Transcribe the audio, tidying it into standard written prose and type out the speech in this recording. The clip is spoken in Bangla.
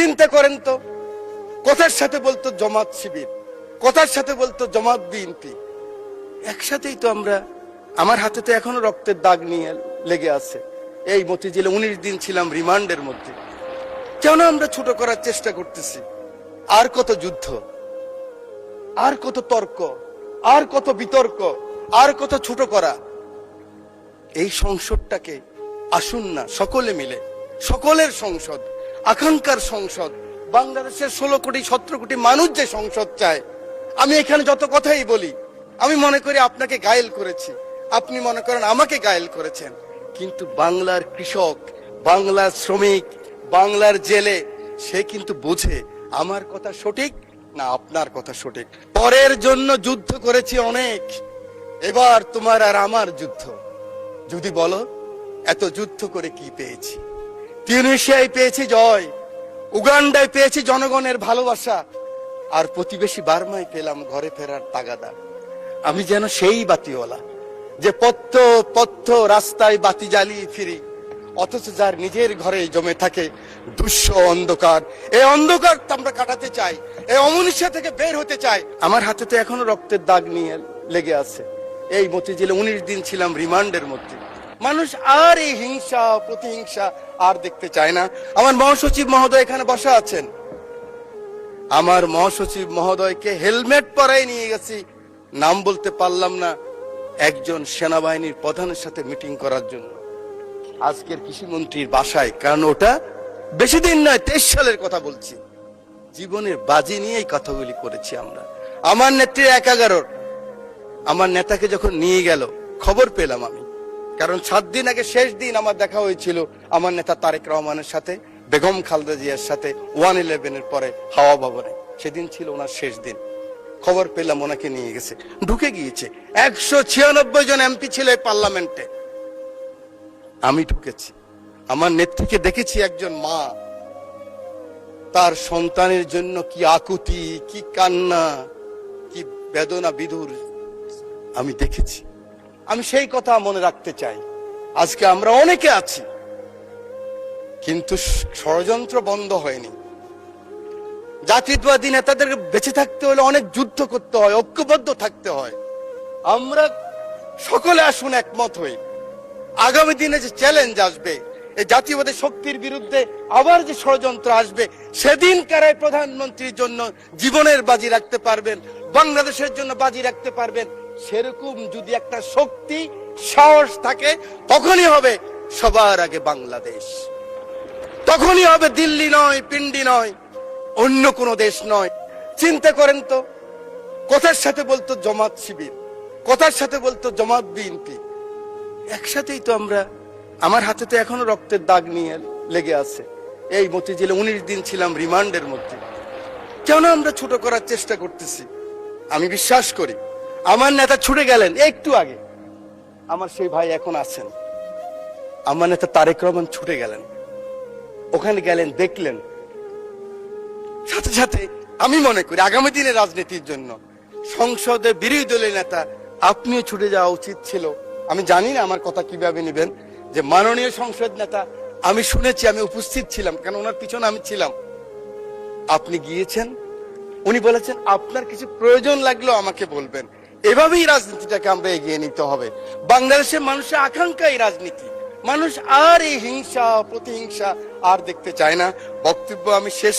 চিন্তা করেন তো, কথার সাথে বলতো জামাত শিবির, কথার সাথে বলতো জামাত বিএনপি, একসাথেই তো আমরা। আমার হাতে তো এখনো রক্তের দাগ নিয়ে লেগে আছে। এই মতিঝিলে 19 দিন ছিলাম রিমান্ডের মধ্যে। কেন আমরা ছোট করার চেষ্টা করতেছি? আর কত যুদ্ধ, আর কত তর্ক, আর কত বিতর্ক, আর কত ছোট করা। এই সংসদটাকে আসুন না সকলে মিলে, সকলের সংসদ, আকাঙ্ক্ষার সংসদ, বাংলাদেশের 16 কোটি 17 কোটি মানুষ যে সংসদ চায়। আমি এখানে যত কথাই বলি, আমি মনে করি আপনাকে ঘায়েল করেছি, আপনি মনে করেন আমাকে ঘায়েল করেছেন, কিন্তু বাংলার কৃষক, বাংলার শ্রমিক, বাংলার জেলে সে কিন্তু বোঝে আমার কথা সঠিক না আপনার কথা সঠিক। পরের জন্য যুদ্ধ করেছি অনেক, এবার তোমার আর আমার যুদ্ধ। যদি বলো এত যুদ্ধ করে কি পেয়েছি? তিউনিসিয়ায় পেয়েছি জয়, উগান্ডায় পেয়েছি জনগণের ভালোবাসা, আর প্রতিবেশী বার্মায় পেলাম ঘরে ফেরার তাগাদা। আমি যেন সেই বাতিওয়ালা যে পথ্য পথ্য রাস্তায় বাতি জ্বালিয়ে ফিরি, অথচ যার নিজের ঘরে জমে থাকে দুঃস্ব অন্ধকার। এই অন্ধকার আমরা কাটাতে চাই, এই অমনীষা থেকে বের হতে চাই। আমার হাতে তো এখনো রক্তের দাগ নিয়ে লেগে আছে। এই মতিঝিলে 19 দিন ছিলাম রিমান্ডের মধ্যে। মানুষ আর এই হিংসা প্রতিহিংসা আর দেখতে চায় না। আমার মহাসচিব মহোদয় এখানে বসা আছেন, আমার মহাসচিব মহোদয়কে হেলমেট পরাই নিয়ে গেছি, নাম বলতে পারলাম না, একজন সেনাবাহিনীর প্রধানের সাথে মিটিং করার জন্য আজকের কৃষিমন্ত্রীর বাসায়। কারণ ওটা বেশি দিন নয়, 23 সালের কথা বলছি। জীবনের বাজি নিয়েই কথাগুলি করেছি আমরা। আমার নেত্রী 11 আমার নেতাকে যখন নিয়ে গেল খবর পেলাম আমি, কারণ 7 দিন আগে শেষ দিন আমার দেখা হয়েছিল আমার নেতা তারেক রহমানের সাথে, বেগম খালেদা জিয়ার সাথে 111-এর পরে হাওয়া ভবনে। সেদিন ছিল ওনার শেষ দিন। খবর পেলাম ওনাকে নিয়ে গেছে, ঢুকে গিয়েছে। 196 জন এমপি ছিল এই পার্লামেন্টে, আমি ঢুকেছি। আমার নেত্রীকে দেখেছি, একজন মা তার সন্তানের জন্য কি আকুতি, কি কান্না, কি বেদনা বিধুর আমি দেখেছি। আমি সেই কথা মনে রাখতে চাই। আজকে আমরা অনেকে আছি, কিন্তু ষড়যন্ত্র বন্ধ হয়নি। জাতীয়তাবাদী নেতাদের বেঁচে থাকতে হলে অনেক যুদ্ধ করতে হয়, ঐক্যবদ্ধ থাকতে হয়। আমরা সকলে আসুন একমত হই। আগামী দিনে যে চ্যালেঞ্জ আসবে, এই জাতীয়বাদী শক্তির বিরুদ্ধে আবার যে ষড়যন্ত্র আসবে, সেদিন কারাই প্রধানমন্ত্রীর জন্য জীবনের বাজি রাখতে পারবেন, বাংলাদেশের জন্য বাজি রাখতে পারবেন, সেরকম যদি একটা শক্তি সাহস থাকে, তখনই হবে সবার আগে বাংলাদেশ। তখনই হবে দিল্লি নয়, পিন্ডি নয়, অন্য কোন দেশ নয়। চিন্তা করেন তো, কথার সাথে বলতো জামাত শিবির, কথার সাথে বলতো জামাত বিএনপি, একসাথেই তো আমরা। আমার হাতে তো এখনো রক্তের দাগ নিয়ে লেগে আছে। এই মতিঝিলে 19 দিন ছিলাম রিমান্ডের মধ্যে। কেন আমরা ছোট করার চেষ্টা করতেছি? আমি বিশ্বাস করি আমার নেতা ছুটে গেলেন একটু আগে, আমার সেই ভাই এখন আছেন। আমার নেতা তারেক রহমান ছুটে গেলেন, ওখানে গেলেন, দেখলেন। সাথে সাথে আমি মনে করি আগামী দিনের রাজনীতির জন্য সংসদে বিরোধী দলের নেতা আপনিও ছুটে যাওয়া উচিত ছিল। আমি জানি না আমার কথা কিভাবে নেবেন, যে মাননীয় সংসদ নেতা, আমি শুনেছি, আমি উপস্থিত ছিলাম, কারণ ওনার পিছনে আমি ছিলাম। আপনি গিয়েছেন, উনি বলেছেন আপনার কিছু প্রয়োজন লাগলেও আমাকে বলবেন। এভাবেই রাজনীতিটাকে আমরা এগিয়ে নিতে হবে। বাংলাদেশের মানুষের আকাঙ্ক্ষা এই রাজনীতি। মানুষ আর এই হিংসা প্রতিহিংসা আর দেখতে চায় না। বক্তব্য আমি শেষ